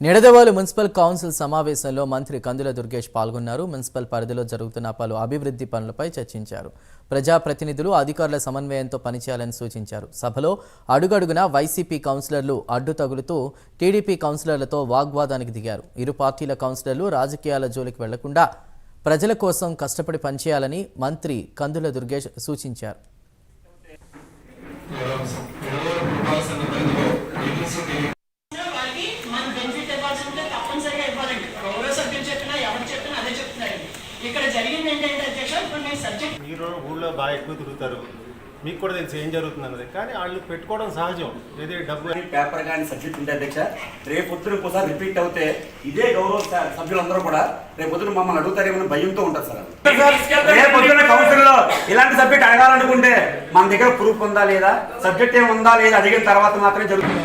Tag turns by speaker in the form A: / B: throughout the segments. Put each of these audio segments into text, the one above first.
A: Nidadavolu municipal council సమావేశంలో మంత్రి కందుల దుర్గేష్ పాల్గొన్నారు. మున్సిపల్ పరిధిలో జరుగుతున్న పలు అభివృద్ధి పనులపై చర్చించారు. ప్రజాప్రతినిధులు అధికారుల సమన్వయంతో పనిచేయాలని సూచించారు. సభలో అడుగడుగునా వైసీపీ కౌన్సిలర్లు అడ్డు తగులుతూ టీడీపీ కౌన్సిలర్లతో వాగ్వాదానికి దిగారు. ఇరు పార్టీల కౌన్సిలర్లు రాజకీయాల జోలికి వెళ్లకుండా ప్రజల కోసం కష్టపడి పనిచేయాలని మంత్రి కందుల దుర్గేష్ సూచించారు.
B: ఇక్కడ జరిగింది ఏంటంటే అధ్యక్ష ఇప్పుడు నేను సబ్జెక్ట్
C: మీరు ఊళ్ళో బాగా ఎక్కువ తిరుగుతారు, మీకు కూడా తెలిసి ఏం జరుగుతుంది అన్నది. కానీ వాళ్ళు పెట్టుకోవడం సహజం. ఏదే డబ్బు
D: పేపర్ కానీ సబ్జెక్ట్ ఉంటే అధ్యక్ష రేపు పొద్దున ఒకసారి రిపీట్ అవుతే ఇదే గౌరవ సభ్యులందరూ కూడా రేపు పొద్దున మమ్మల్ని అడుగుతారేమో భయంతో ఉంటారు సార్. రేపు పొద్దున కౌన్సిల్ లో ఇలాంటి సబ్జెక్ట్ అడగాలనుకుంటే మన దగ్గర ప్రూఫ్ ఉందా లేదా, సబ్జెక్ట్ ఏమి ఉందా లేదా అడిగిన తర్వాత మాత్రమే జరుగుతుంది.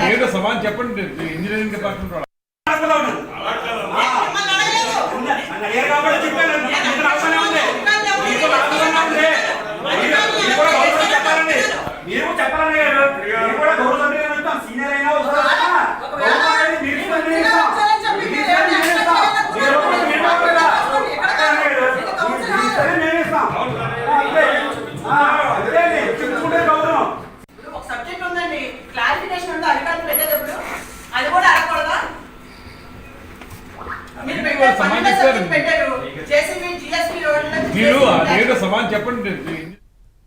E: మీరు సమాన్ చెప్పండి. ఇంజనీరింగ్ డిపార్ట్మెంట్ సమాన్ చెప్పండి.